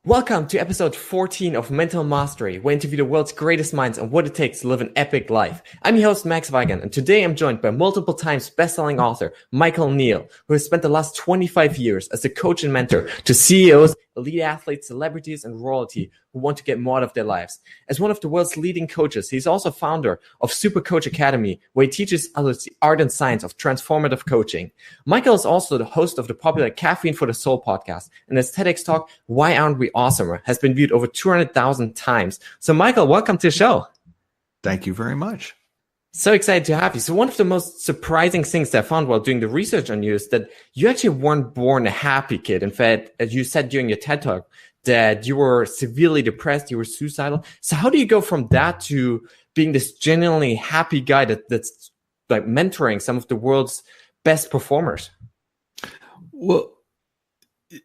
Welcome to episode 14 of Mental Mastery, where I interview the world's greatest minds on what it takes to live an epic life. I'm your host, Max Weigand, and today I'm joined by multiple times best-selling author Neill, who has spent the last 25 years as a coach and mentor to CEOs, elite athletes, celebrities, and royalty who want to get more out of their lives. As one of the world's leading coaches, he's also founder of SuperCoach Academy, where he teaches others the art and science of transformative coaching. Neill is also the host of the popular Caffeine for the Soul podcast, and his Tedx talk, Why Aren't We Awesomer, has been viewed over 200,000 times. So Neill, welcome to the show. Thank you very much. So excited to have you. So one of the most surprising things that I found while doing the research on you is that you actually weren't born a happy kid. In fact, as you said during your TED Talk, that you were severely depressed, you were suicidal. So how do you go from that to being this genuinely happy guy that's like mentoring some of the world's best performers? Well,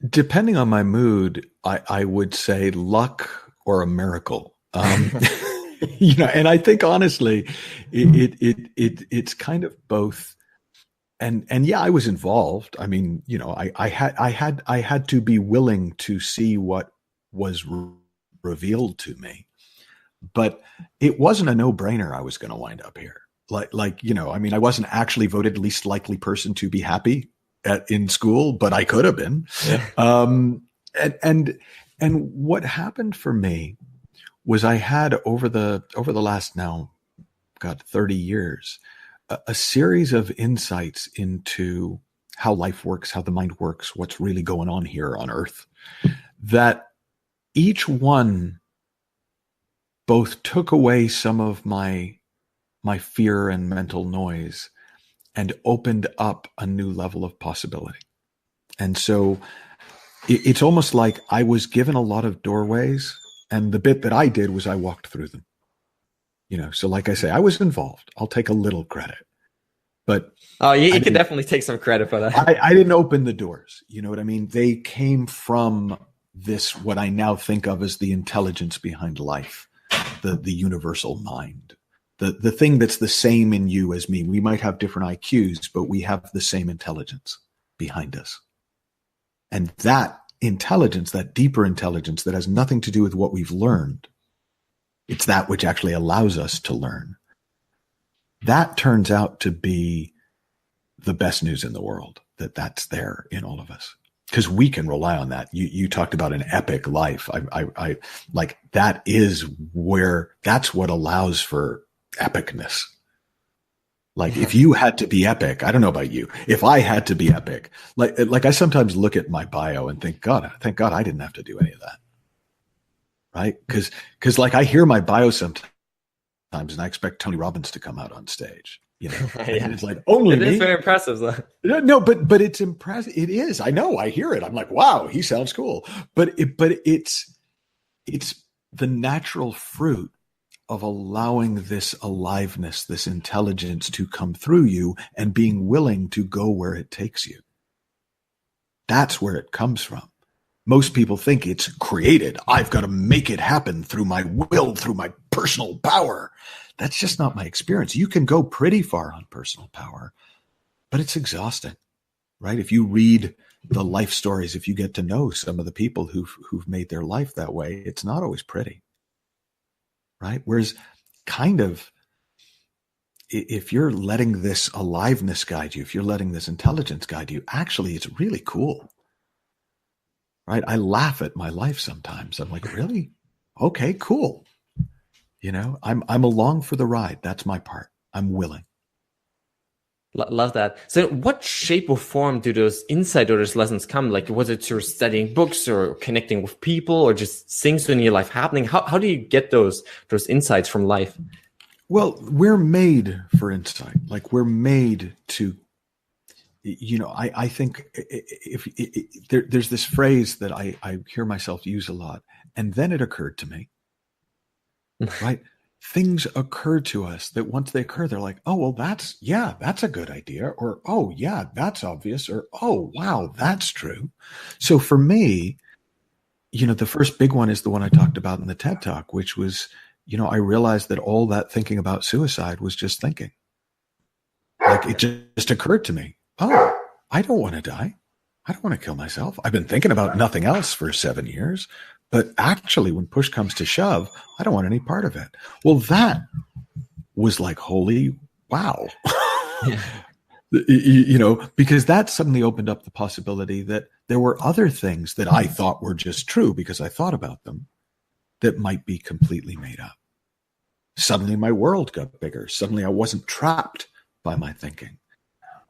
depending on my mood, I would say luck or a miracle. And I think honestly, it's kind of both. And yeah, I was involved. I mean, I had to be willing to see what was revealed to me, but it wasn't a no-brainer I was going to wind up here. I wasn't actually voted least likely person to be happy in school, but I could have been. Yeah. And what happened for me was I had over the last now, 30 years, a series of insights into how life works, how the mind works, what's really going on here on Earth, that each one both took away some of my fear and mental noise and opened up a new level of possibility. And so it's almost like I was given a lot of doorways, and the bit that I did was I walked through them. So like I say, I was involved. I'll take a little credit. But you can definitely take some credit for that. I didn't open the doors. You know what I mean? They came from this, what I now think of as the intelligence behind life, the universal mind, the thing that's the same in you as me. We might have different IQs, but we have the same intelligence behind us. And that intelligence, that deeper intelligence that has nothing to do with what we've learned, it's that which actually allows us to learn. That turns out to be the best news in the world, that's there in all of us, because we can rely on that. You talked about an epic life. I like that is that's what allows for epicness. Like if you had to be epic, I don't know about you. If I had to be epic, like I sometimes look at my bio and think, God, thank God I didn't have to do any of that. Right? Because like I hear my bio sometimes and I expect Tony Robbins to come out on stage. Yeah. And it's like only me. It is very impressive though. No, but it's impressive. It is. I know. I hear it. I'm like, wow, he sounds cool. But it's the natural fruit of allowing this aliveness, this intelligence to come through you and being willing to go where it takes you. That's where it comes from. Most people think it's created. I've got to make it happen through my will, through my personal power. That's just not my experience. You can go pretty far on personal power, but it's exhausting, right? If you read the life stories, if you get to know some of the people who've made their life that way, it's not always pretty, right? Whereas kind of, if you're letting this aliveness guide you, if you're letting this intelligence guide you, actually, it's really cool. Right? I laugh at my life sometimes. I'm like, really? Okay, cool. I'm along for the ride. That's my part. I'm willing. Love that. So what shape or form do those insight or those lessons come? Like, was it through studying books or connecting with people or just things in your life happening? How do you get those insights from life? Well, we're made for insight. Like we're made to, I think there's this phrase that I hear myself use a lot. And then it occurred to me, right? Things occur to us that once they occur, they're like, oh, well, that's a good idea. Or, oh, yeah, that's obvious. Or, oh, wow, that's true. So for me, the first big one is the one I talked about in the TED Talk, which was, I realized that all that thinking about suicide was just thinking. Like it just occurred to me. Oh, I don't want to die. I don't want to kill myself. I've been thinking about nothing else for 7 years, but actually when push comes to shove, I don't want any part of it. Well, that was like, holy wow. Yeah. Because that suddenly opened up the possibility that there were other things that I thought were just true because I thought about them that might be completely made up. Suddenly my world got bigger. Suddenly I wasn't trapped by my thinking,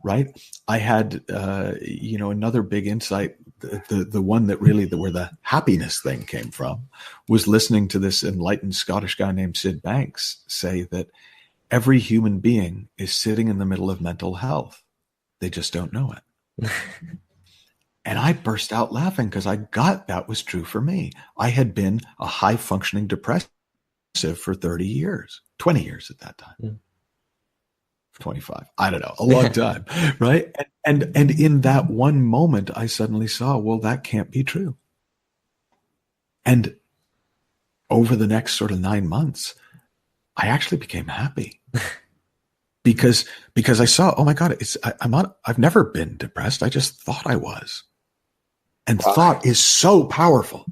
right? I had, another big insight. The one that really, where the happiness thing came from, was listening to this enlightened Scottish guy named Sid Banks say that every human being is sitting in the middle of mental health. They just don't know it. And I burst out laughing because I got that was true for me. I had been a high functioning depressive for 30 years, 20 years at that time. 25, I don't know, a long time, right? And in that one moment, I suddenly saw, well, that can't be true. And over the next sort of 9 months, I actually became happy because I saw, oh my God, I've never been depressed. I just thought I was. And thought is so powerful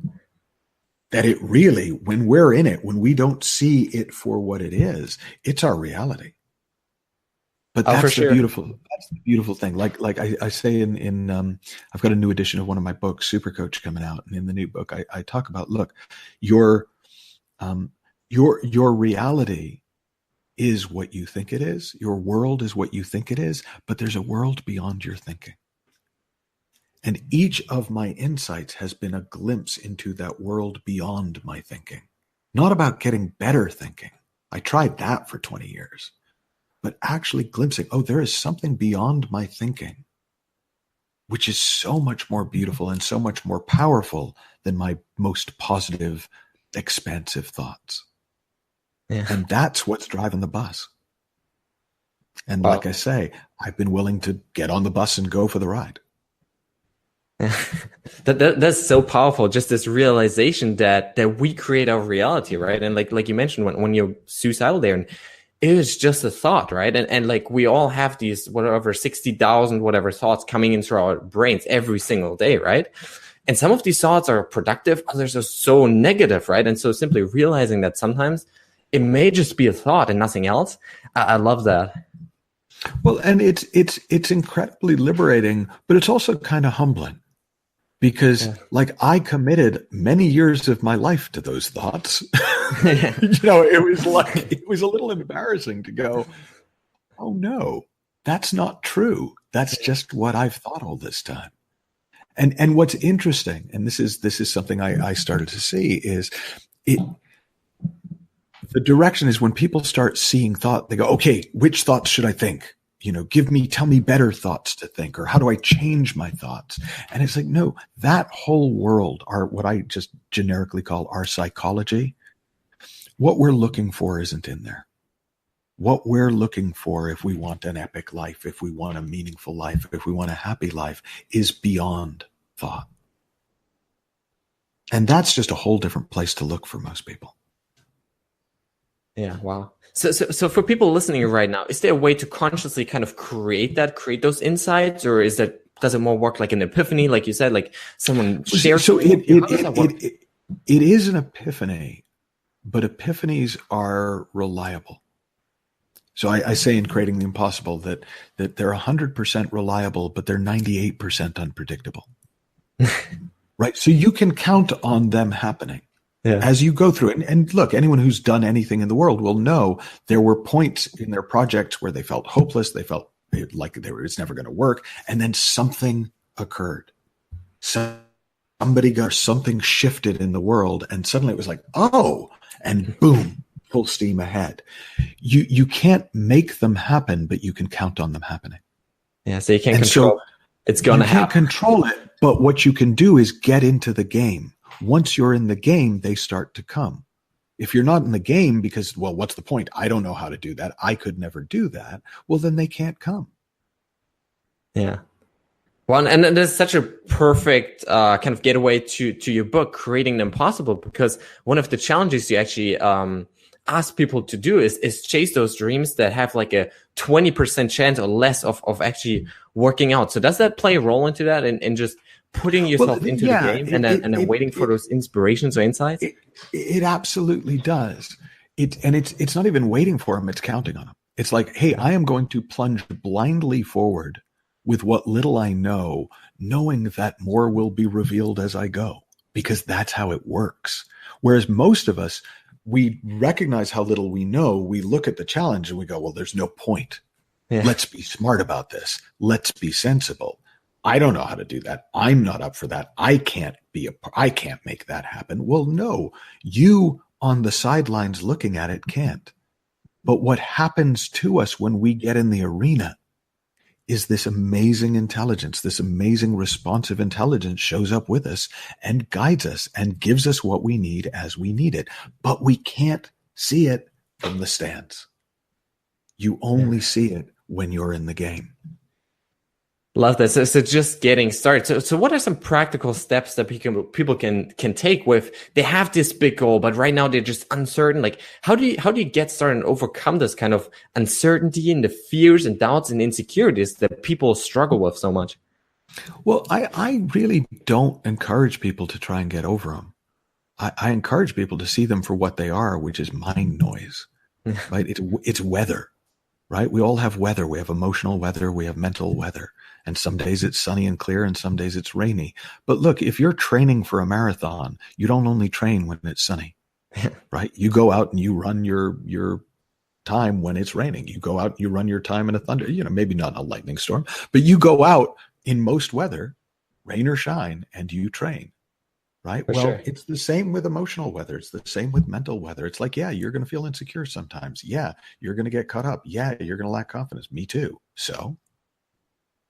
that it really, when we're in it, when we don't see it for what it is, it's our reality. But that's the beautiful thing. Like I say in I've got a new edition of one of my books, SuperCoach, coming out. And in the new book, I talk about, look, your reality is what you think it is. Your world is what you think it is, but there's a world beyond your thinking. And each of my insights has been a glimpse into that world beyond my thinking. Not about getting better thinking. I tried that for 20 years. But actually glimpsing, oh, there is something beyond my thinking, which is so much more beautiful and so much more powerful than my most positive, expansive thoughts. Yeah. And that's what's driving the bus. And like I say, I've been willing to get on the bus and go for the ride. That's so powerful. Just this realization that we create our reality, right? And like you mentioned, when you're suicidal there, and it is just a thought, right? And like we all have these 60,000 thoughts coming into our brains every single day, right? And some of these thoughts are productive, others are so negative, right? And so simply realizing that sometimes it may just be a thought and nothing else. I love that. Well, and it's incredibly liberating, but it's also kind of humbling. Because I committed many years of my life to those thoughts. It was a little embarrassing to go, oh no, that's not true. That's just what I've thought all this time. And what's interesting, and this is something I started to see, is the direction is when people start seeing thought, they go, okay, which thoughts should I think? Tell me better thoughts to think, or how do I change my thoughts? And it's like, no, that whole world, what I just generically call our psychology, what we're looking for isn't in there. What we're looking for, if we want an epic life, if we want a meaningful life, if we want a happy life, is beyond thought. And that's just a whole different place to look for most people. Yeah. Wow. So for people listening right now, is there a way to consciously kind of create those insights, or does it more work like an epiphany, like you said, like someone shares? So it is an epiphany, but epiphanies are reliable. So I say in Creating the Impossible that they're 100% reliable, but they're 98% unpredictable. Right? So you can count on them happening. Yeah. As you go through it. And look, anyone who's done anything in the world will know there were points in their projects where they felt hopeless. They felt like it's never going to work. And then something occurred. Something shifted in the world. And suddenly it was like, oh, and boom, full steam ahead. You can't make them happen, but you can count on them happening. Yeah. So you can't control it. It's going to happen. You can't control it. But what you can do is get into the game. Once you're in the game, they start to come. If you're not in the game because, well, what's the point? I don't know how to do that. I could never do that. Well, then they can't come. Yeah. Well, and there's such a perfect kind of getaway to your book, Creating the Impossible, because one of the challenges you actually ask people to do is chase those dreams that have like a 20% chance or less of actually working out. So does that play a role into that, and just putting yourself into the game and then waiting for those inspirations or insights? It absolutely does. It's not even waiting for them, it's counting on them. It's like, hey, I am going to plunge blindly forward with what little I know, knowing that more will be revealed as I go, because that's how it works. Whereas most of us, we recognize how little we know. We look at the challenge and we go, well, there's no point. Yeah. Let's be smart about this. Let's be sensible. I don't know how to do that. I'm not up for that. I can't make that happen. Well, no, you on the sidelines looking at it can't. But what happens to us when we get in the arena is this amazing intelligence, this amazing responsive intelligence shows up with us and guides us and gives us what we need as we need it. But we can't see it from the stands. You only see it when you're in the game. Love that. So just getting started. So what are some practical steps that people can take with, they have this big goal, but right now they're just uncertain? Like, how do you get started and overcome this kind of uncertainty and the fears and doubts and insecurities that people struggle with so much? Well, I really don't encourage people to try and get over them. I encourage people to see them for what they are, which is mind noise, right? It's weather, right? We all have weather. We have emotional weather. We have mental weather. And some days it's sunny and clear and some days it's rainy. But look, if you're training for a marathon, you don't only train when it's sunny, right? You go out and you run your time when it's raining. You go out and you run your time in a thunder, maybe not in a lightning storm, but you go out in most weather, rain or shine, and you train, right? For sure. It's the same with emotional weather. It's the same with mental weather. It's like, yeah, you're going to feel insecure sometimes. Yeah, you're going to get caught up. Yeah, you're going to lack confidence. Me too. So,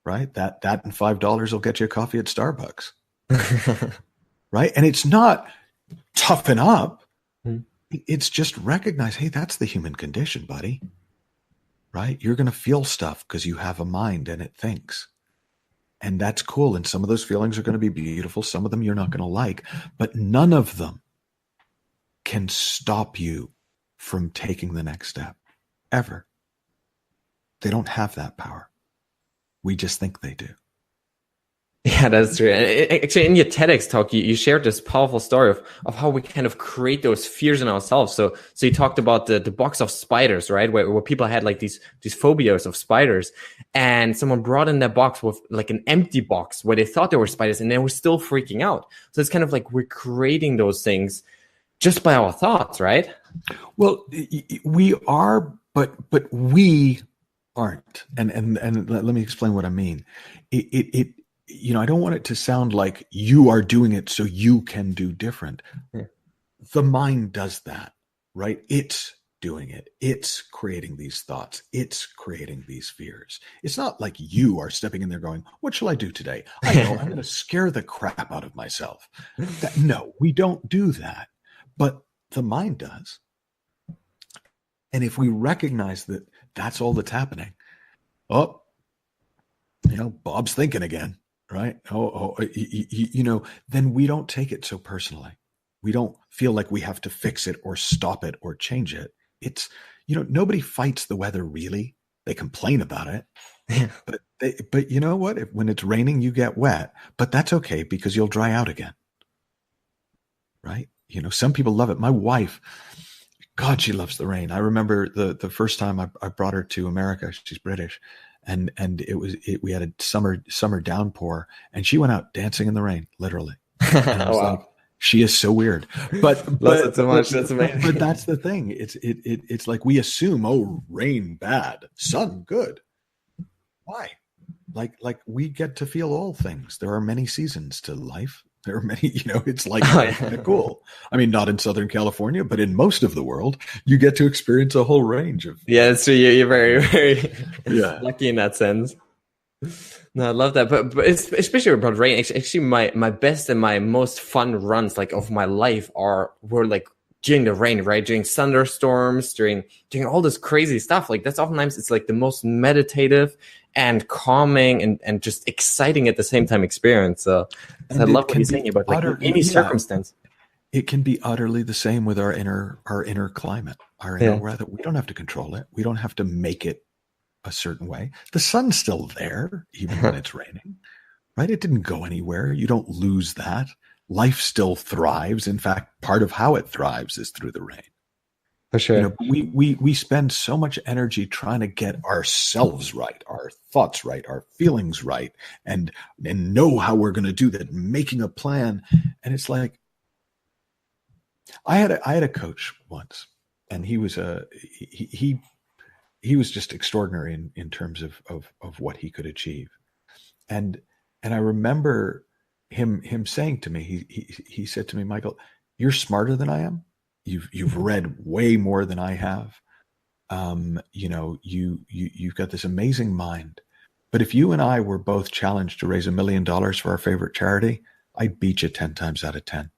right? That and $5 will get you a coffee at Starbucks. Right? And it's not toughen up. It's just recognize, hey, that's the human condition, buddy. Right? You're going to feel stuff because you have a mind and it thinks. And that's cool. And some of those feelings are going to be beautiful. Some of them you're not going to like, but none of them can stop you from taking the next step ever. They don't have that power. We just think they do. Yeah, that's true. And actually, in your Tedx talk, you shared this powerful story of how we kind of create those fears in ourselves. So you talked about the box of spiders, right? Where people had like these phobias of spiders, and someone brought in that box with like an empty box where they thought there were spiders and they were still freaking out. So it's kind of like we're creating those things just by our thoughts, right? Well, we are, but we aren't. And let me explain what I mean. I don't want it to sound like you are doing it so you can do different. Yeah. The mind does that, right? It's doing it. It's creating these thoughts. It's creating these fears. It's not like you are stepping in there going, what shall I do today? I know I'm going to scare the crap out of myself. No, we don't do that. But the mind does. And if we recognize that that's all that's happening, Bob's thinking again. Right? Then we don't take it so personally. We don't feel like we have to fix it or stop it or change it. It's, nobody fights the weather really. They complain about it, but you know what? When it's raining, you get wet, but that's okay because you'll dry out again. Right? Some people love it. My wife, God, she loves the rain. I remember the first time I brought her to America. She's British. And we had a summer downpour and she went out dancing in the rain, literally. And I was like, she is so weird, but it so much. That's amazing. But that's the thing. It's like we assume, rain bad, sun good. Why? Like we get to feel all things. There are many seasons to life. There are many, it's like kind of cool. I mean, not in Southern California, but in most of the world, you get to experience a whole range of. Yeah, so you're very, very lucky in that sense. No, I love that. But especially about rain, actually my best and my most fun runs of my life were during the rain, right? During thunderstorms, during all this crazy stuff. That's oftentimes it's the most meditative and calming and just exciting at the same time experience. So I love what you're saying about any circumstance. It can be utterly the same with our inner climate, our inner weather. We don't have to control it. We don't have to make it a certain way. The sun's still there, even when it's raining, right? It didn't go anywhere. You don't lose that. Life still thrives. In fact, part of how it thrives is through the rain. For sure. We spend so much energy trying to get ourselves right, our thoughts right, our feelings right, and know how we're going to do that, making a plan. And it's like, I had a coach once, and he was he was just extraordinary in terms of what he could achieve. And I remember him saying to me, he said to me, Michael, you're smarter than I am. You've read way more than I have. You've got this amazing mind. But if you and I were both challenged to raise $1 million for our favorite charity, I'd beat you 10 times out of 10.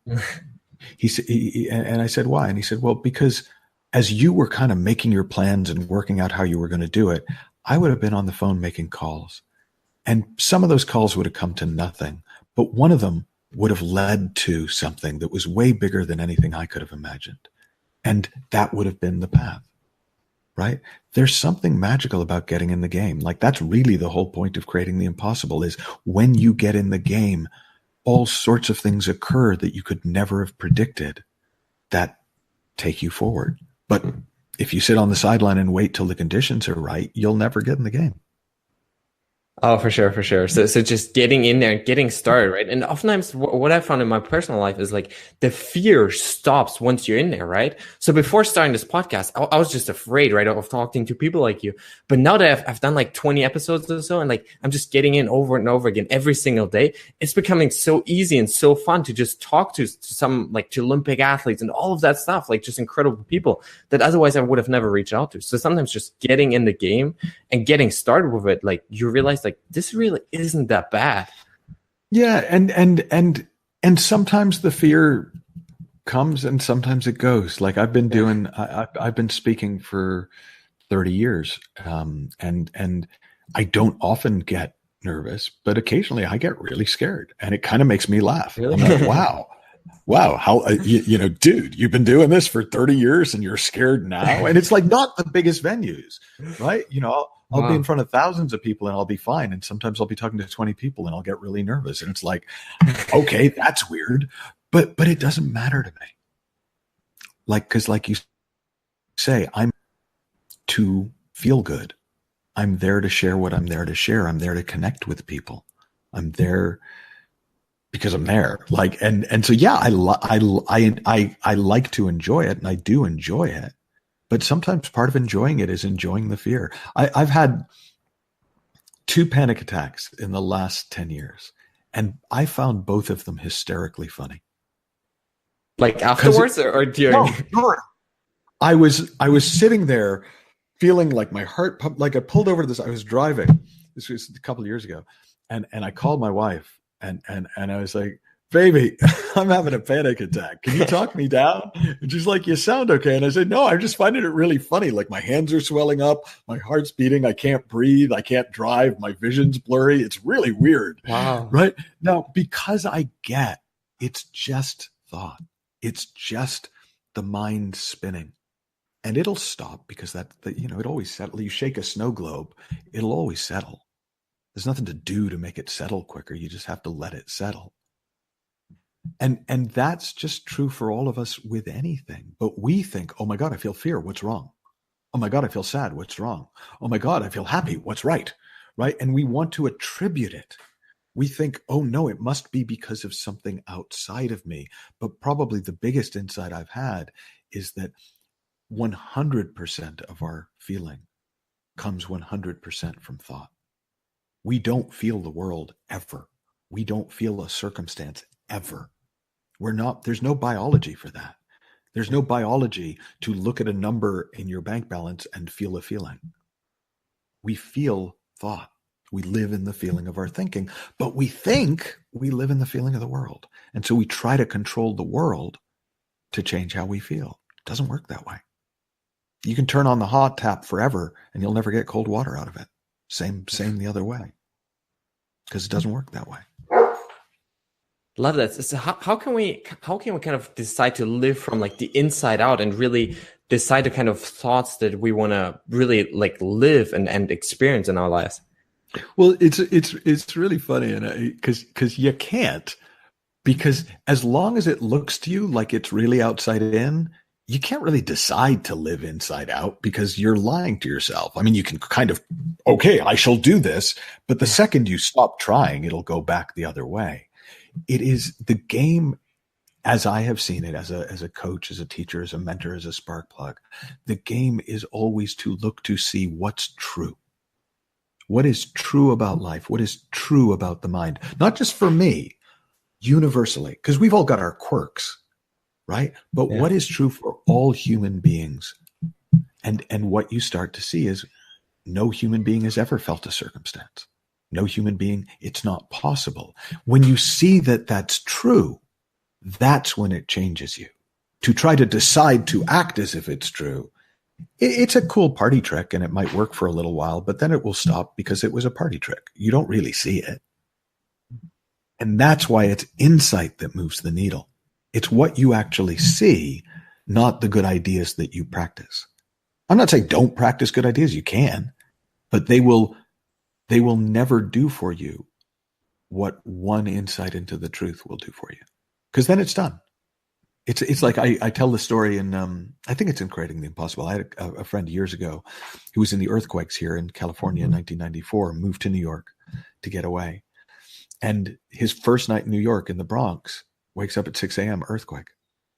He said, and I said, why? And he said, well, because as you were kind of making your plans and working out how you were going to do it, I would have been on the phone making calls. And some of those calls would have come to nothing, but one of them would have led to something that was way bigger than anything I could have imagined. And that would have been the path, right? There's something magical about getting in the game. Like, that's really the whole point of creating the impossible, is when you get in the game, all sorts of things occur that you could never have predicted that take you forward. But if you sit on the sideline and wait till the conditions are right, you'll never get in the game. Oh, for sure, for sure. So just getting in there and getting started, right? And oftentimes what I found in my personal life is like the fear stops once you're in there, right? So before starting this podcast, I was just afraid, right, of talking to people like you. But now that I've done like 20 episodes or so, and like I'm just getting in over and over again every single day, it's becoming so easy and so fun to just talk to some like to Olympic athletes and all of that stuff, like just incredible people that otherwise I would have never reached out to. So sometimes just getting in the game and getting started with it, like you realize like this really isn't that bad. Yeah, and sometimes the fear comes and sometimes it goes. Like I've been speaking for 30 years, and I don't often get nervous, but occasionally I get really scared, and it kind of makes me laugh. Really? I'm like, wow, how dude, you've been doing this for 30 years and you're scared now, and it's like not the biggest venues, right? I'll be in front of thousands of people and I'll be fine. And sometimes I'll be talking to 20 people and I'll get really nervous. And it's like, okay, that's weird, but it doesn't matter to me. Like, cause like you say, I'm to feel good. I'm there to share what I'm there to share. I'm there to connect with people. I'm there because I'm there. Like, and so, yeah, I like to enjoy it, and I do enjoy it. But sometimes part of enjoying it is enjoying the fear. I've had 2 panic attacks in the last 10 years, and I found both of them hysterically funny. Like afterwards or during? No. I was sitting there feeling like my heart pumped, like I pulled over to this. I was driving. This was a couple of years ago. And I called my wife and I was like, baby, I'm having a panic attack. Can you talk me down? And she's like, you sound okay. And I said, no, I'm just finding it really funny. Like my hands are swelling up. My heart's beating. I can't breathe. I can't drive. My vision's blurry. It's really weird. Wow. Right? Now, because I get it's just thought. It's just the mind spinning. And it'll stop because it always settles. You shake a snow globe, it'll always settle. There's nothing to do to make it settle quicker. You just have to let it settle. And that's just true for all of us with anything. But we think, oh my God, I feel fear. What's wrong? Oh my God, I feel sad. What's wrong? Oh my God, I feel happy. What's right? Right? And we want to attribute it. We think, oh no, it must be because of something outside of me. But probably the biggest insight I've had is that 100% of our feeling comes 100% from thought. We don't feel the world ever. We don't feel a circumstance ever. There's no biology for that. There's no biology to look at a number in your bank balance and feel a feeling. We feel thought. We live in the feeling of our thinking, but we think we live in the feeling of the world. And so we try to control the world to change how we feel. It doesn't work that way. You can turn on the hot tap forever and you'll never get cold water out of it. Same the other way. Because it doesn't work that way. Love that. So how can we kind of decide to live from like the inside out and really decide the kind of thoughts that we want to really like live and experience in our lives? Well, it's really funny, and because you can't, because as long as it looks to you like it's really outside in, you can't really decide to live inside out because you're lying to yourself. I mean, you can kind of, okay, I shall do this, but the second you stop trying, it'll go back the other way. It is the game, as I have seen it, as a coach, as a teacher, as a mentor, as a spark plug. The game is always to look to see what's true. What is true about life? What is true about the mind? Not just for me, universally, because we've all got our quirks, right? But what is true for all human beings? And what you start to see is no human being has ever felt a circumstance. No human being, it's not possible. When you see that that's true, that's when it changes you. To try to decide to act as if it's true, it's a cool party trick and it might work for a little while, but then it will stop because it was a party trick. You don't really see it. And that's why it's insight that moves the needle. It's what you actually see, not the good ideas that you practice. I'm not saying don't practice good ideas. You can, but they will never do for you what one insight into the truth will do for you. Because then it's done. It's like I tell the story in, I think it's in Creating the Impossible. I had a friend years ago who was in the earthquakes here in California in 1994, moved to New York to get away. And his first night in New York in the Bronx, wakes up at 6 a.m., earthquake.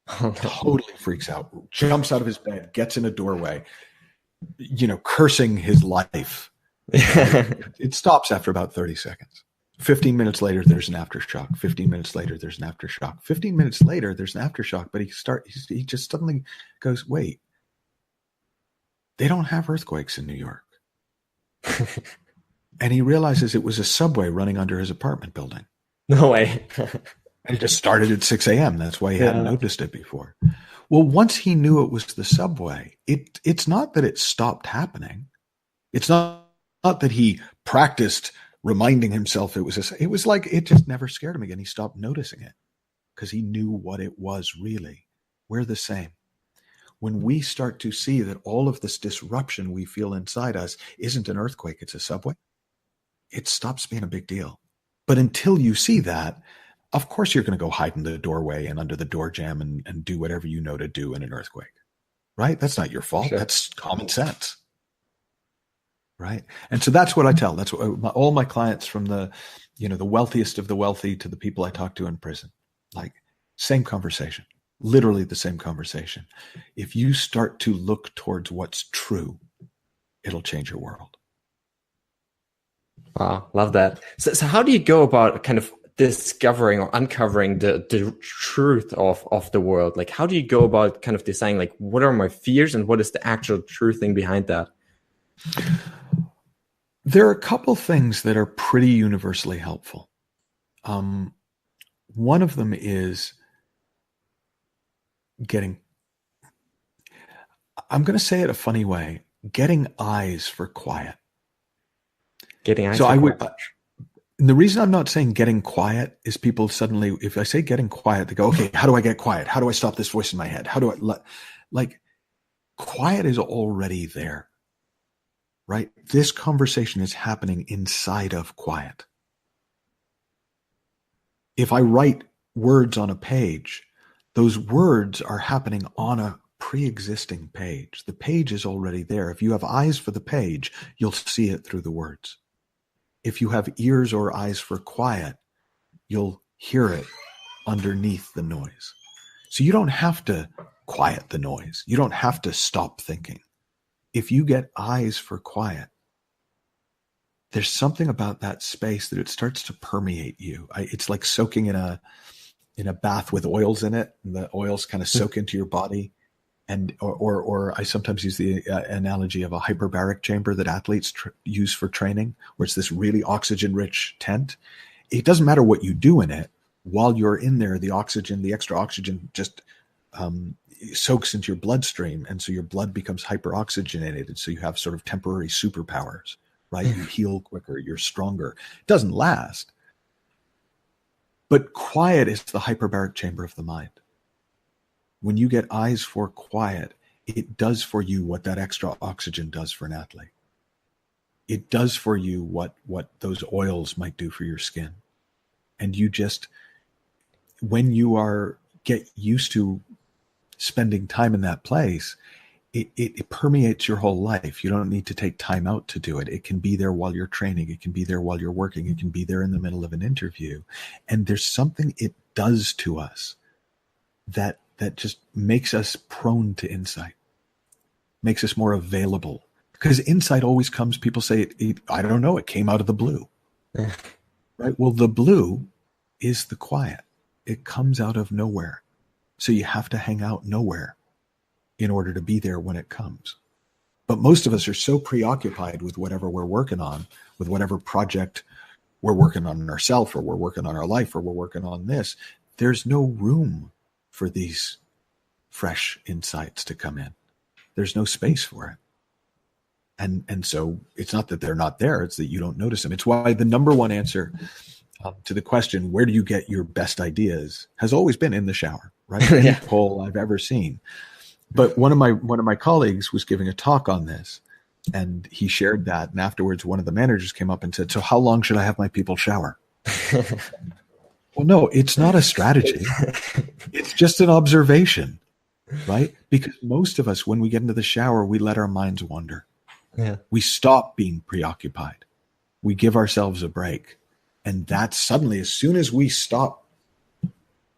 Totally freaks out, jumps out of his bed, gets in a doorway, cursing his life. It stops after about 30 seconds. 15 minutes later, there's an aftershock. 15 minutes later, there's an aftershock. 15 minutes later, there's an aftershock. But he just suddenly goes, wait, they don't have earthquakes in New York. And he realizes it was a subway running under his apartment building. No way. And it just started at 6 a.m. That's why he hadn't noticed it before. Well, once he knew it was the subway, it's not that it stopped happening. It's not that he practiced reminding himself it was like it just never scared him again. He stopped noticing it because he knew what it was really. We're the same. When we start to see that all of this disruption we feel inside us isn't an earthquake, it's a subway, it stops being a big deal. But until you see that, of course you're going to go hide in the doorway and under the door jamb and do whatever you know to do in an earthquake, right? That's not your fault. Sure. That's common sense. Right. And so that's what I tell. That's what all my clients, from the wealthiest of the wealthy to the people I talk to in prison, like same conversation, literally the same conversation. If you start to look towards what's true, it'll change your world. Wow. Love that. So how do you go about kind of discovering or uncovering the truth of the world? Like, how do you go about kind of deciding, like, what are my fears and what is the actual true thing behind that? There are a couple things that are pretty universally helpful. One of them is I'm going to say it a funny way, getting eyes for quiet. Getting eyes for quiet. And the reason I'm not saying getting quiet is people suddenly, if I say getting quiet, they go, okay, how do I get quiet? How do I stop this voice in my head? How do I quiet is already there. Right? This conversation is happening inside of quiet. If I write words on a page, those words are happening on a pre-existing page. The page is already there. If you have eyes for the page, you'll see it through the words. If you have ears or eyes for quiet, you'll hear it underneath the noise. So you don't have to quiet the noise. You don't have to stop thinking. If you get eyes for quiet, there's something about that space that it starts to permeate you. It's like soaking in a bath with oils in it, and the oils kind of soak into your body. And or I sometimes use the analogy of a hyperbaric chamber that athletes use for training, where it's this really oxygen-rich tent. It doesn't matter what you do in it. While you're in there, the extra oxygen just soaks into your bloodstream, and so your blood becomes hyperoxygenated. So you have sort of temporary superpowers, right? You heal quicker, you're stronger. It doesn't last. But quiet is the hyperbaric chamber of the mind. When you get eyes for quiet, it does for you what that extra oxygen does for an athlete. it does for you what those oils might do for your skin. And you just, when you get used to spending time in that place, it permeates your whole life. You don't need to take time out to do it. It can be there while you're training. It can be there while you're working. It can be there in the middle of an interview. And there's something it does to us that just makes us prone to insight, makes us more available. Because insight always comes, people say, I don't know, it came out of the blue. Right? Well, the blue is the quiet. It comes out of nowhere. So you have to hang out nowhere in order to be there when it comes. But most of us are so preoccupied with whatever we're working on, with whatever project we're working on ourselves, or we're working on our life, or we're working on this. There's no room for these fresh insights to come in. There's no space for it. And so it's not that they're not there, it's that you don't notice them. It's why the number one answer to the question, where do you get your best ideas, has always been in the shower, right? Any poll I've ever seen. But one of my colleagues was giving a talk on this, and he shared that. And afterwards, one of the managers came up and said, so how long should I have my people shower? Well, no, it's not a strategy. It's just an observation, right? Because most of us, when we get into the shower, we let our minds wander. Yeah. We stop being preoccupied. We give ourselves a break. And that's suddenly, as soon as we stop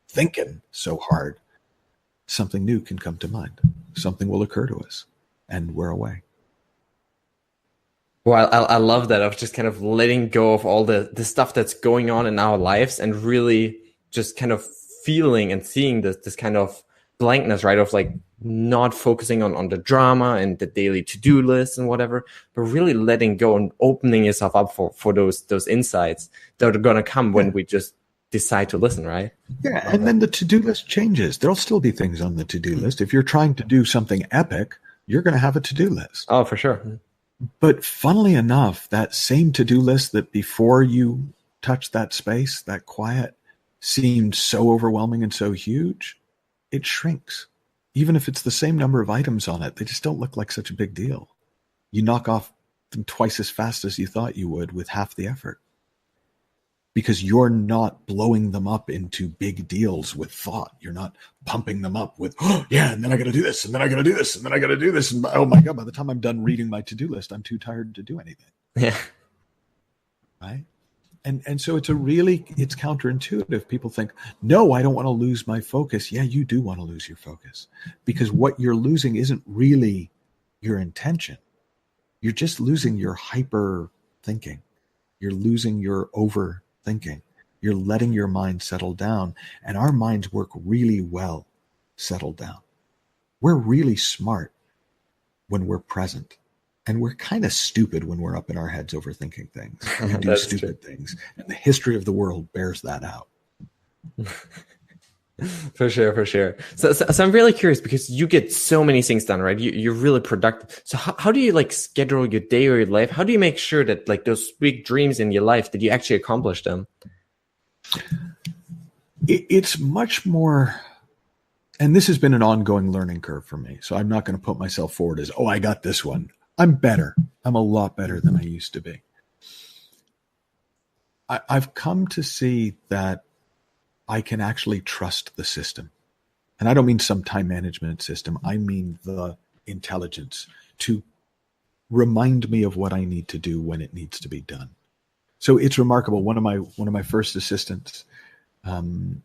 thinking so hard, something new can come to mind. Something will occur to us, and we're away. Well, I love that, of just kind of letting go of all the stuff that's going on in our lives, and really just kind of feeling and seeing this kind of blankness, right? Of like not focusing on the drama and the daily to-do list and whatever, but really letting go and opening yourself up for those insights that are going to come when we just decide to listen, right? Yeah, and then the to-do list changes. There'll still be things on the to-do list. If you're trying to do something epic, you're going to have a to-do list. Oh, for sure. But funnily enough, that same to-do list that before you touched that space, that quiet, seemed so overwhelming and so huge, it shrinks. Even if it's the same number of items on it, they just don't look like such a big deal. You knock off them twice as fast as you thought you would with half the effort. Because you're not blowing them up into big deals with thought. You're not pumping them up with, oh, yeah, and then I got to do this, and then I got to do this, and then I got to do this. And oh my God, by the time I'm done reading my to-do list, I'm too tired to do anything. Yeah. Right? And so it's counterintuitive. People think, no, I don't want to lose my focus. Yeah, you do want to lose your focus, because what you're losing isn't really your intention. You're just losing your hyper thinking. You're losing your overthinking. You're letting your mind settle down, and our minds work really well settled down. We're really smart when we're present, and we're kind of stupid when we're up in our heads overthinking things. We do stupid things, and the history of the world bears that out. For sure. So I'm really curious, because you get so many things done, right? You're really productive. So how do you like schedule your day or your life? How do you make sure that like those big dreams in your life, that you actually accomplish them? It's much more, and this has been an ongoing learning curve for me. So I'm not going to put myself forward as, oh, I got this one. I'm better. I'm a lot better than I used to be. I've come to see that I can actually trust the system. And I don't mean some time management system. I mean the intelligence to remind me of what I need to do when it needs to be done. So it's remarkable. One of my first assistants, when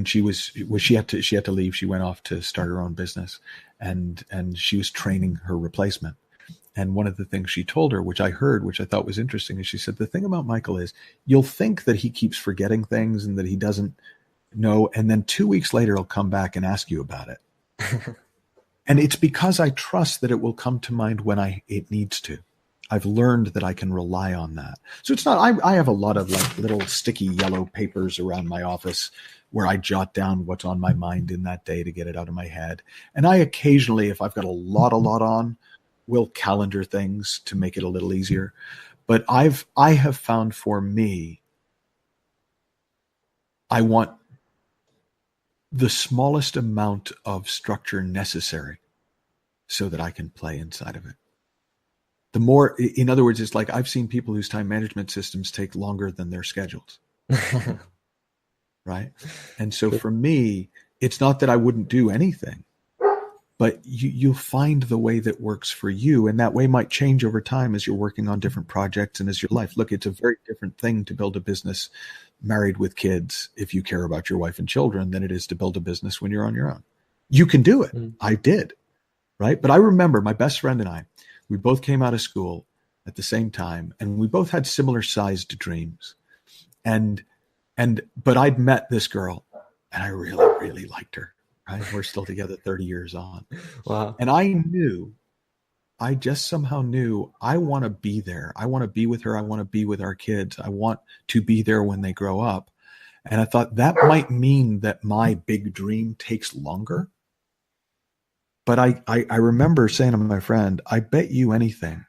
she had to leave, she went off to start her own business, and she was training her replacement. And one of the things she told her, which I heard, which I thought was interesting, is she said, the thing about Michael is you'll think that he keeps forgetting things and that he doesn't know. And then 2 weeks later, he'll come back and ask you about it. And it's because I trust that it will come to mind when it needs to. I've learned that I can rely on that. So it's not, I have a lot of like little sticky yellow papers around my office where I jot down what's on my mind in that day to get it out of my head. And I occasionally, if I've got a lot on, will calendar things to make it a little easier. But I have found for me, I want the smallest amount of structure necessary so that I can play inside of it. the more, in other words, it's like I've seen people whose time management systems take longer than their schedules. Right. And so for me, it's not that I wouldn't do anything, but you'll find the way that works for you. And that way might change over time as you're working on different projects and as your life. Look, it's a very different thing to build a business married with kids, if you care about your wife and children, than it is to build a business when you're on your own. You can do it. I did. Right. But I remember my best friend and I, we both came out of school at the same time, and we both had similar sized dreams. But I'd met this girl and I really, really liked her. Right. We're still together 30 years on. Wow. And I just somehow knew I want to be there. I want to be with her. I want to be with our kids. I want to be there when they grow up. And I thought that might mean that my big dream takes longer. But I remember saying to my friend, I bet you anything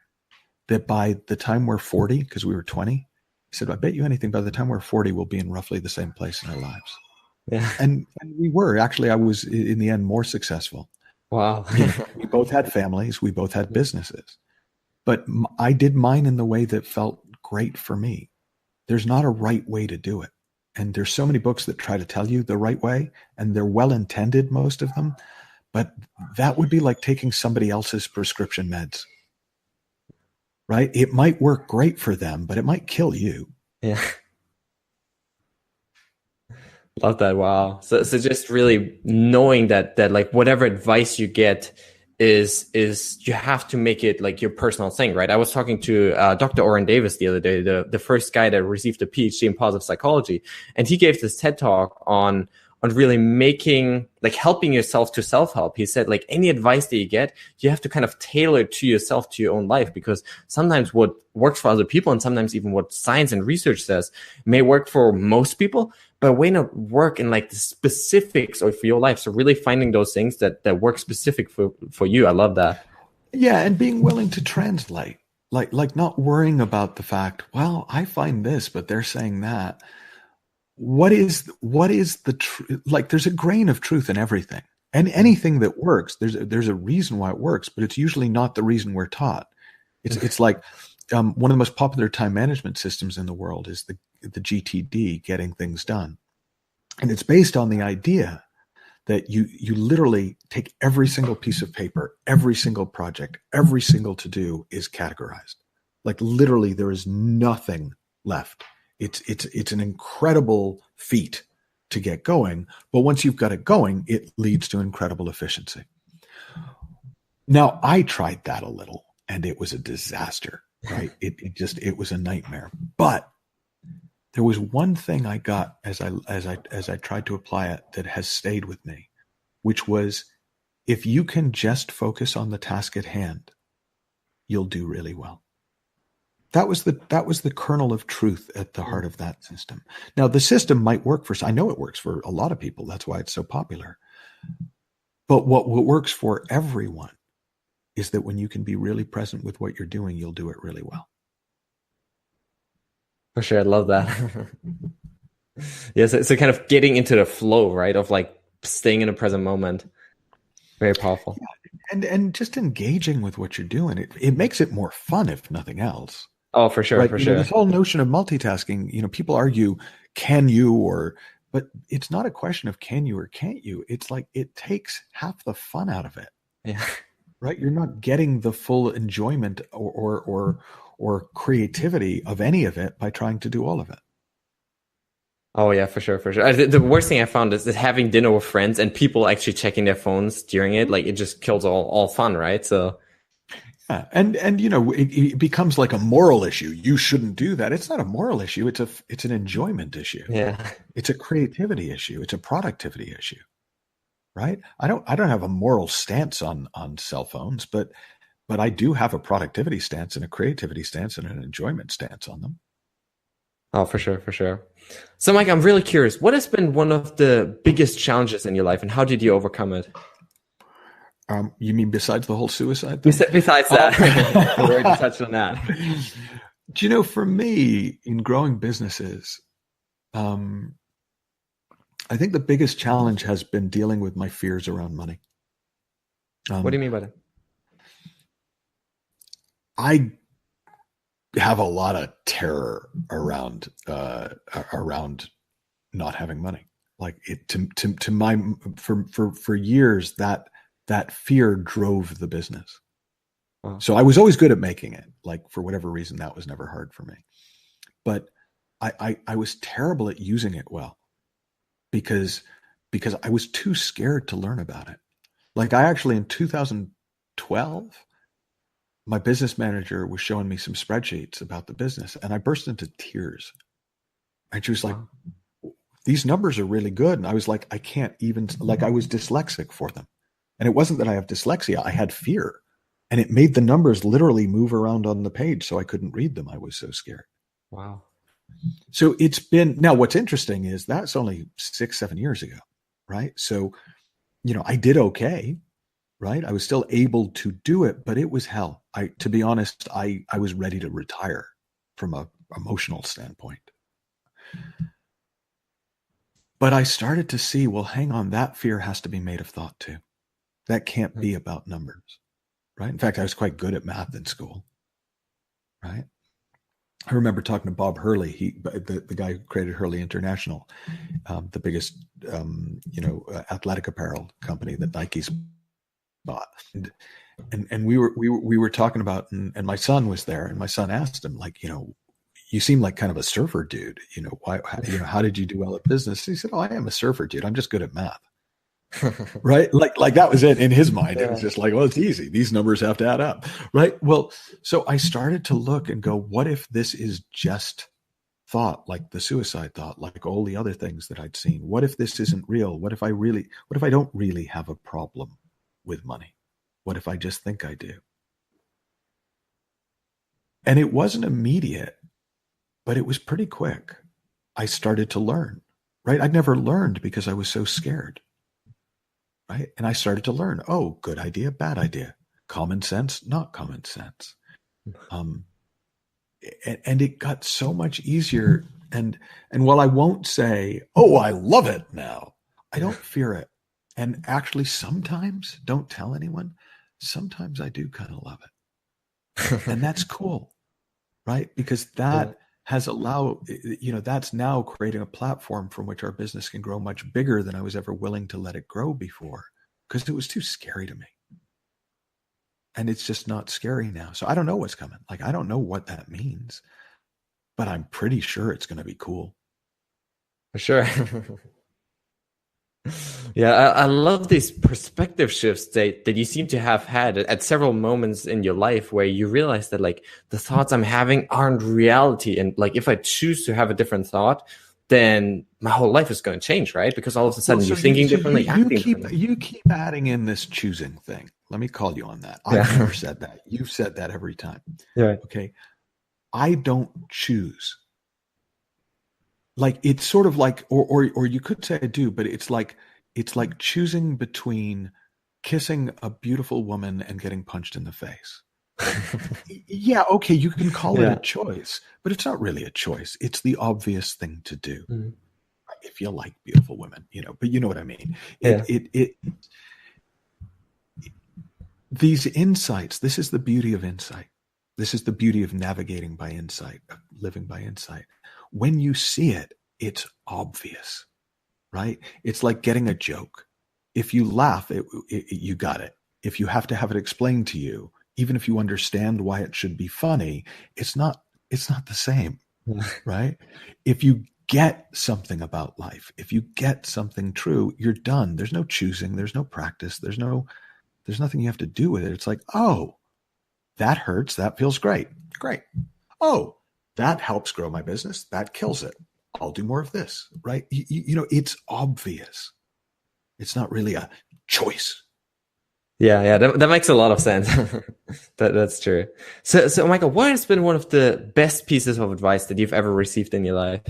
that by the time we're 40, because we were 20, I said, I bet you anything by the time we're 40, we'll be in roughly the same place in our lives. Yeah. And we were. Actually, I was, in the end, more successful. Wow. We both had families. We both had businesses. But I did mine in the way that felt great for me. There's not a right way to do it. And there's so many books that try to tell you the right way, and they're well-intended, most of them. But that would be like taking somebody else's prescription meds, right? It might work great for them, but it might kill you. Yeah. Love that. Wow. So just really knowing that like whatever advice you get is you have to make it like your personal thing, right? I was talking to Dr. Oren Davis the other day, the first guy that received a PhD in positive psychology, and he gave this TED talk on really making, like, helping yourself to self-help. He said, like, any advice that you get, you have to kind of tailor it to yourself, to your own life, because sometimes what works for other people, and sometimes even what science and research says, may work for most people, but it may not work in like the specifics or for your life. So really finding those things that work specific for you. I love that. Yeah. And being willing to translate, like not worrying about the fact, well, I find this, but they're saying that. What is the truth? Like, there's a grain of truth in everything, and anything that works, there's a reason why it works, but it's usually not the reason we're taught. It's like one of the most popular time management systems in the world is the GTD, getting things done. And it's based on the idea that you literally take every single piece of paper, every single project, every single to-do is categorized. Like, literally there is nothing left. It's an incredible feat to get going, but once you've got it going, it leads to incredible efficiency. Now, I tried that a little, and it was a disaster, right? It was a nightmare. But there was one thing I got as I tried to apply it that has stayed with me, which was, if you can just focus on the task at hand, you'll do really well. That was the kernel of truth at the heart of that system. Now, the system might work I know it works for a lot of people. That's why it's so popular. But what works for everyone is that when you can be really present with what you're doing, you'll do it really well. For sure. I love that. Yeah. So kind of getting into the flow, right? Of like staying in the present moment. Very powerful. Yeah. And just engaging with what you're doing. It makes it more fun, if nothing else. Oh, for sure, right? For sure. This whole notion of multitasking, people argue, can you, but it's not a question of can you or can't you. It's like, it takes half the fun out of it. Yeah. Right? You're not getting the full enjoyment or creativity of any of it by trying to do all of it. Oh yeah, for sure. The worst thing I found is that having dinner with friends and people actually checking their phones during it, like, it just kills all fun, right? So. Yeah. And it becomes like a moral issue. You shouldn't do that. It's not a moral issue. It's an enjoyment issue. Yeah. It's a creativity issue. It's a productivity issue. Right? I don't have a moral stance on cell phones, but I do have a productivity stance and a creativity stance and an enjoyment stance on them. Oh, for sure. So, Mike, I'm really curious. What has been one of the biggest challenges in your life, and how did you overcome it? You mean besides the whole suicide thing? Besides that, we already touched on that. Do you know, for me, in growing businesses, I think the biggest challenge has been dealing with my fears around money. What do you mean by that? I have a lot of terror around not having money. Like it to my for years that fear drove the business. Wow. So I was always good at making it. Like for whatever reason, that was never hard for me. But I was terrible at using it well because I was too scared to learn about it. Like I actually in 2012, my business manager was showing me some spreadsheets about the business, and I burst into tears. And she was like, "These numbers are really good." And I was like, I can't even, like I was dyslexic for them. And it wasn't that I have dyslexia, I had fear. And it made the numbers literally move around on the page so I couldn't read them. I was so scared. Wow. So it's been, now what's interesting is that's only 6-7 years ago, right? So, I did okay, right? I was still able to do it, but it was hell. To be honest, I was ready to retire from a emotional standpoint. But I started to see, well, hang on, that fear has to be made of thought too. That can't be about numbers, right? In fact, I was quite good at math in school, right? I remember talking to Bob Hurley, the guy who created Hurley International, the biggest, athletic apparel company that Nike's bought. And we were talking about, and my son was there, and my son asked him, like, you seem like kind of a surfer dude. Why? How did you do well at business? He said, "Oh, I am a surfer dude. I'm just good at math." Right? Like that was it in his mind. It was just like, well, it's easy. These numbers have to add up, right? Well, so I started to look and go, what if this is just thought, like the suicide thought, like all the other things that I'd seen? What if this isn't real? What if I don't really have a problem with money? What if I just think I do? And it wasn't immediate, but it was pretty quick. I started to learn, right? I'd never learned because I was so scared, right? And I started to learn, oh, good idea, bad idea, common sense, not common sense. And it got so much easier. And while I won't say, oh, I love it now, I don't fear it. And actually sometimes, don't tell anyone, sometimes I do kind of love it. And that's cool, right? Because that has allowed, that's now creating a platform from which our business can grow much bigger than I was ever willing to let it grow before, because it was too scary to me. And it's just not scary now. So I don't know what's coming. Like, I don't know what that means, but I'm pretty sure it's going to be cool. For sure. Yeah, I love these perspective shifts that you seem to have had at several moments in your life where you realize that, like, the thoughts I'm having aren't reality. And like, if I choose to have a different thought, then my whole life is going to change, right? Because all of a sudden you're thinking differently, acting differently. You keep adding in this choosing thing. Let me call you on that. I've never said that. You've said that every time. Yeah. Okay. I don't choose. Like, it's sort of like, or you could say I do, but it's like choosing between kissing a beautiful woman and getting punched in the face. Yeah, okay, you can call it a choice, but it's not really a choice. It's the obvious thing to do. Mm-hmm. If you like beautiful women, but you know what I mean. These insights, this is the beauty of insight. This is the beauty of navigating by insight, of living by insight. When you see it, it's obvious, right? It's like getting a joke. If you laugh, you got it. If you have to have it explained to you, even if you understand why it should be funny, it's not the same, right? If you get something about life, if you get something true, you're done. There's no choosing. There's no practice. There's nothing you have to do with it. It's like, oh, that hurts. That feels great. Great. Oh, that helps grow my business. That kills it. I'll do more of this, right? It's obvious. It's not really a choice. Yeah, that makes a lot of sense. That's true. So Michael, what has been one of the best pieces of advice that you've ever received in your life?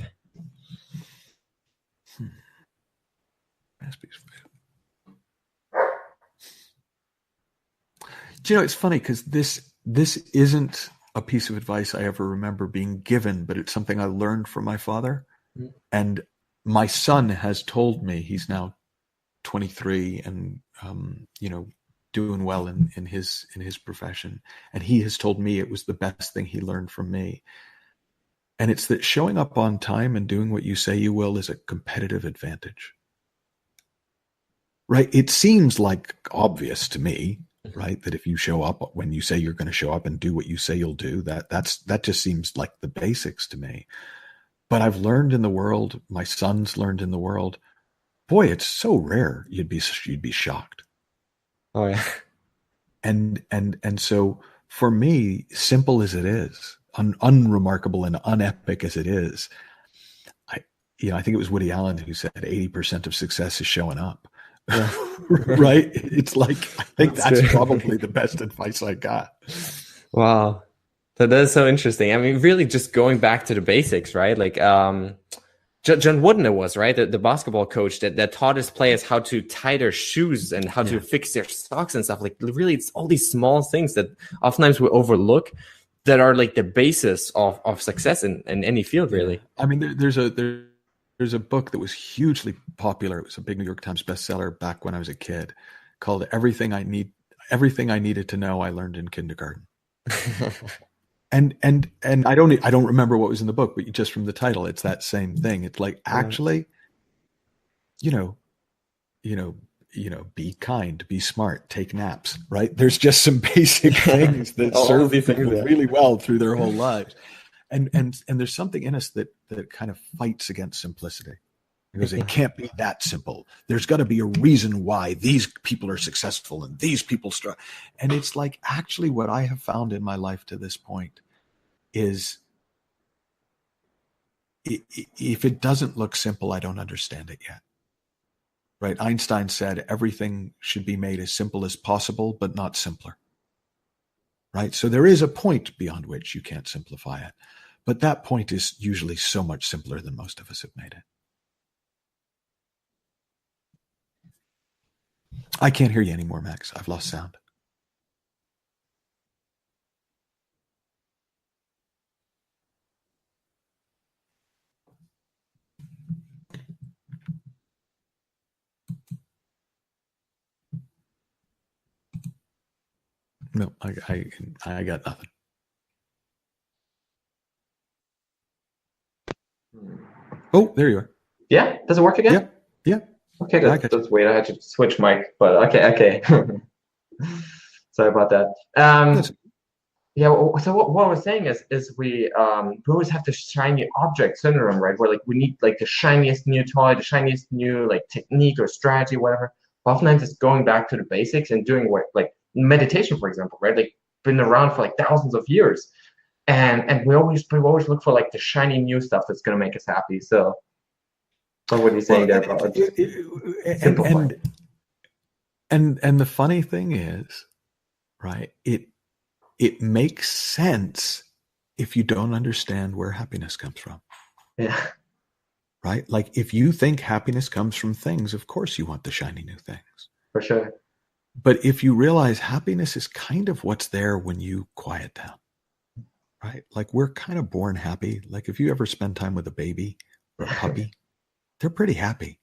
Best piece of advice. It's funny because this isn't a piece of advice I ever remember being given, but it's something I learned from my father. Mm-hmm. And my son has told me, he's now 23 and, doing well in his profession, and he has told me it was the best thing he learned from me. And it's that showing up on time and doing what you say you will is a competitive advantage. Right? It seems like obvious to me, right? That if you show up when you say you're going to show up and do what you say you'll do, that just seems like the basics to me. But I've learned in the world, my son's learned in the world, boy, it's so rare you'd be shocked. Oh yeah. And so for me, simple as it is, unremarkable and unepic as it is, I think it was Woody Allen who said 80% of success is showing up. Yeah. Right? It's like, I think that's probably the best advice I got. Wow. That is so interesting. I mean, really just going back to the basics, right? Like, John Wooden, it was, right? The basketball coach that taught his players how to tie their shoes and how to fix their socks and stuff. Like, really, it's all these small things that oftentimes we overlook that are like the basis of success in any field, really. I mean, there's a book that was hugely popular. It was a big New York Times bestseller back when I was a kid, called Everything I Needed to Know I Learned in Kindergarten. And I don't remember what was in the book, but just from the title, it's that same thing. It's like, actually, be kind, be smart, take naps, right? There's just some basic things that serve people really well through their whole lives. And there's something in us that kind of fights against simplicity. Because it can't be that simple. There's got to be a reason why these people are successful and these people struggle. And it's like, actually, what I have found in my life to this point is, if it doesn't look simple, I don't understand it yet. Right? Einstein said everything should be made as simple as possible, but not simpler. Right? So there is a point beyond which you can't simplify it. But that point is usually so much simpler than most of us have made it. I can't hear you anymore, Max. I've lost sound. No, I got nothing. Oh, there you are. Yeah, does it work again? Yeah. Okay, that's weird. I had to switch mic, but okay. Sorry about that. Yeah. So what I was saying is we always have the shiny object syndrome, right? Where like we need like the shiniest new toy, the shiniest new like technique or strategy, whatever. But oftentimes it's going back to the basics and doing what, like meditation, for example, right? Like been around for like thousands of years, and we always look for like the shiny new stuff that's gonna make us happy. So. So what are you saying there about simplifying? And the funny thing is, right, it makes sense if you don't understand where happiness comes from. Yeah. Right? Like, if you think happiness comes from things, of course you want the shiny new things. For sure. But if you realize happiness is kind of what's there when you quiet down, right? Like, we're kind of born happy. Like, if you ever spend time with a baby or a puppy, they're pretty happy,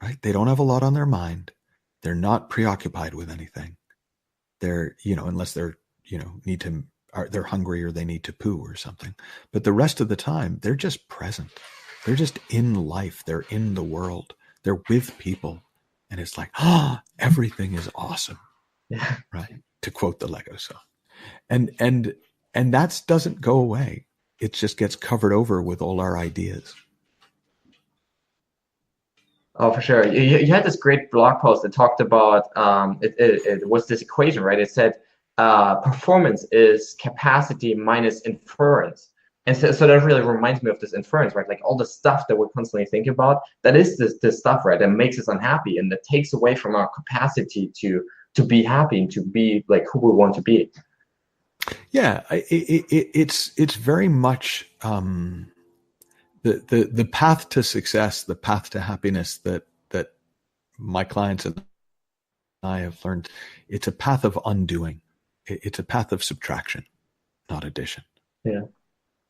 right? They don't have a lot on their mind. They're not preoccupied with anything. They're, unless they're, they're hungry or they need to poo or something. But the rest of the time, they're just present. They're just in life. They're in the world. They're with people. And it's like, everything is awesome. Yeah. Right? To quote the Lego song. And that doesn't go away. It just gets covered over with all our ideas. Oh, for sure. You had this great blog post that talked about it was this equation, right? It said performance is capacity minus inference. And so that really reminds me of this inference, right? Like all the stuff that we constantly think about, that is this stuff, right? That makes us unhappy and that takes away from our capacity to be happy and to be like who we want to be. Yeah, it's very much the path to success, the path to happiness that my clients and I have learned. It's a path of undoing. It's a path of subtraction, not addition. Yeah.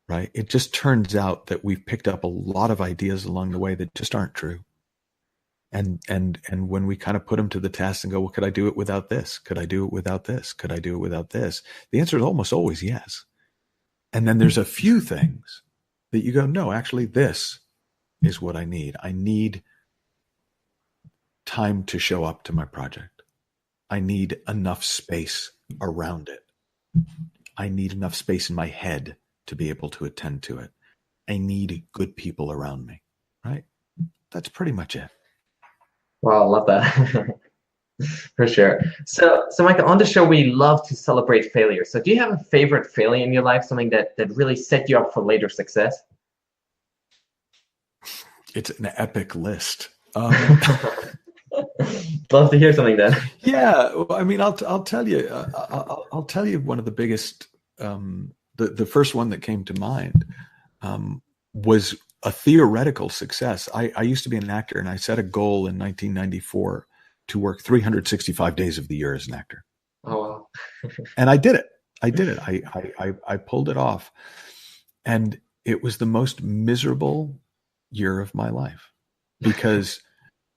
Right. It just turns out that we've picked up a lot of ideas along the way that just aren't true. And when we kind of put them to the test and go, well, could I do it without this? Could I do it without this? Could I do it without this? The answer is almost always yes. And then there's a few things that you go, no, actually, this is what I need. I need time to show up to my project. I need enough space around it. I need enough space in my head to be able to attend to it. I need good people around me, right? That's pretty much it. Wow, I love that. For sure. So Michael, on the show, we love to celebrate failure. So do you have a favorite failure in your life, something that really set you up for later success? It's an epic list. Love to hear something then. Yeah, well, I mean, I'll tell you. I'll tell you one of the biggest. The first one that came to mind was a theoretical success. I used to be an actor, and I set a goal in 1994 to work 365 days of the year as an actor. Oh wow! And I did it. I pulled it off, and it was the most miserable year of my life because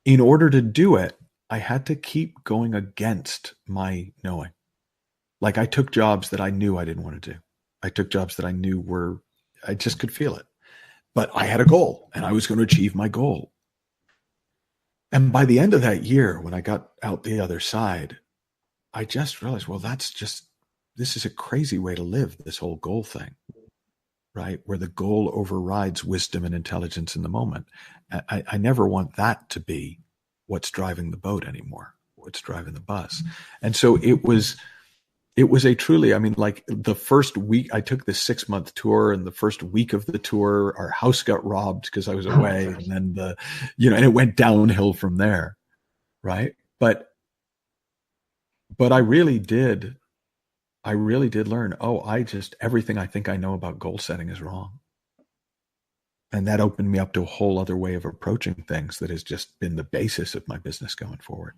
in order to do it, I had to keep going against my knowing. Like I took jobs that I knew I didn't want to do. I took jobs that I knew I just could feel it. But I had a goal and I was going to achieve my goal. And by the end of that year, when I got out the other side, I just realized, well, this is a crazy way to live, this whole goal thing, right? Where the goal overrides wisdom and intelligence in the moment. I never want that to be what's driving the boat anymore, what's driving the bus. And so it was a truly, I mean, like the first week I took this 6-month tour, and the first week of the tour, our house got robbed because I was away. And then and it went downhill from there. Right. But I really did learn, everything I think I know about goal setting is wrong. And that opened me up to a whole other way of approaching things that has just been the basis of my business going forward.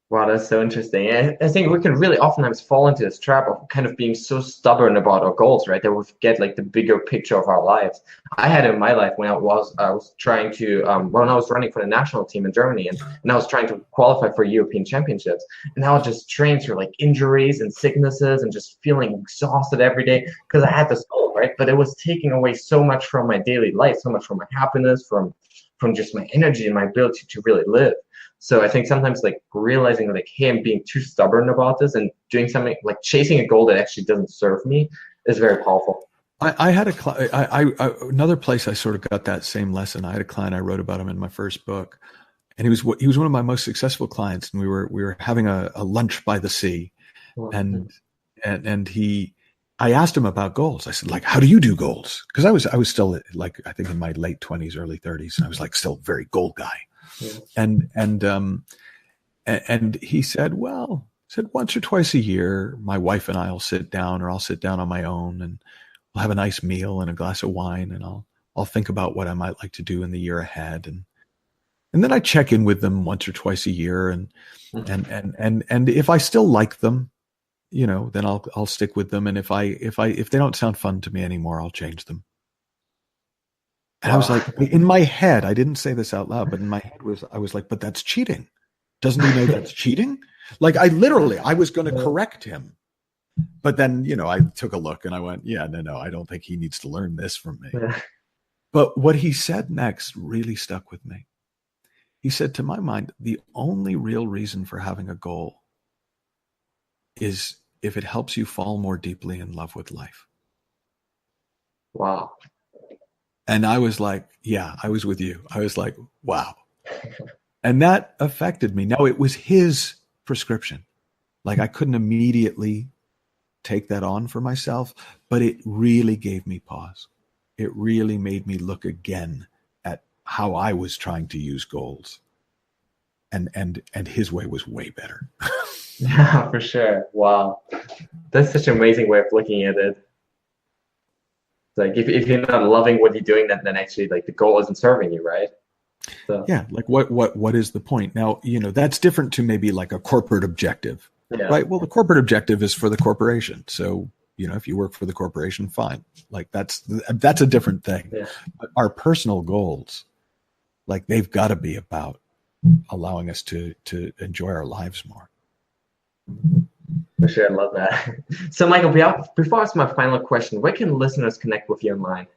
Wow, that's so interesting. I think we can really oftentimes fall into this trap of kind of being so stubborn about our goals, right? That we forget like the bigger picture of our lives. I had in my life when I was trying to when I was running for the national team in Germany, and I was trying to qualify for European championships, and I was just trained through like injuries and sicknesses and just feeling exhausted every day because I had this goal, right? But it was taking away so much from my daily life, so much from my happiness, from just my energy and my ability to really live. So I think sometimes like realizing like, hey, I'm being too stubborn about this and doing something like chasing a goal that actually doesn't serve me is very powerful. I had another place I sort of got that same lesson. I had a client, I wrote about him in my first book, and he was one of my most successful clients. And we were having a lunch by the sea, and I asked him about goals. I said, like, how do you do goals? Because I was still like, I think in my late 20s, early 30s, and I was like still very goal guy. Yeah. And he said, once or twice a year, my wife and I'll sit down, or I'll sit down on my own, and we'll have a nice meal and a glass of wine, and I'll think about what I might like to do in the year ahead. And then I check in with them once or twice a year. And if I still like them, then I'll stick with them. And if they don't sound fun to me anymore, I'll change them. And I was like, in my head, I didn't say this out loud, but in my head I was like, but that's cheating. Doesn't he know that's cheating? Like I was going to correct him. But then, I took a look and I went, yeah, no, I don't think he needs to learn this from me. Yeah. But what he said next really stuck with me. He said, to my mind, the only real reason for having a goal is if it helps you fall more deeply in love with life. Wow. And I was like, yeah, I was with you. I was like, wow. And that affected me. Now, it was his prescription. Like I couldn't immediately take that on for myself, but it really gave me pause. It really made me look again at how I was trying to use goals. And his way was way better. Yeah, for sure. Wow. That's such an amazing way of looking at it. Like if you're not loving what you're doing, then actually like the goal isn't serving you, right? So. Yeah, like what is the point? Now, that's different to maybe like a corporate objective, right? Well, the corporate objective is for the corporation. So, if you work for the corporation, fine. Like that's a different thing. Yeah. But our personal goals, Like they've got to be about allowing us to enjoy our lives more. For sure, I love that. So, Michael, before I ask my final question, where can listeners connect with you online?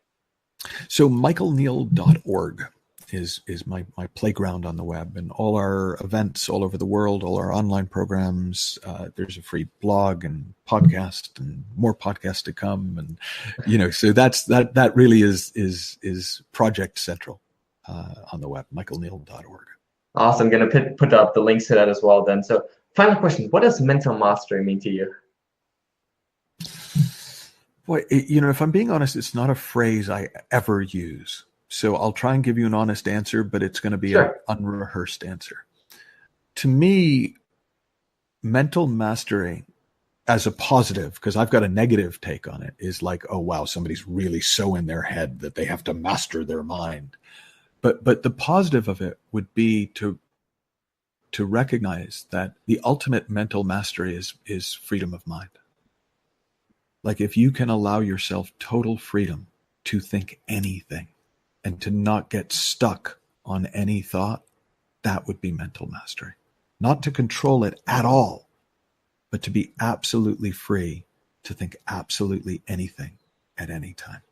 So, michaelneill.org is my playground on the web, and all our events all over the world, all our online programs. There's a free blog and podcast, and more podcasts to come. And so that really is Project Central on the web, michaelneill.org. Awesome. I'm going to put up the links to that as well then. So, final question, what does mental mastery mean to you? Boy, if I'm being honest, it's not a phrase I ever use. So I'll try and give you an honest answer, but it's going to be an unrehearsed answer. To me, mental mastery as a positive, because I've got a negative take on it, is like, oh, wow, somebody's really so in their head that they have to master their mind. But the positive of it would be to recognize that the ultimate mental mastery is freedom of mind. Like if you can allow yourself total freedom to think anything and to not get stuck on any thought, that would be mental mastery. Not to control it at all, but to be absolutely free to think absolutely anything at any time.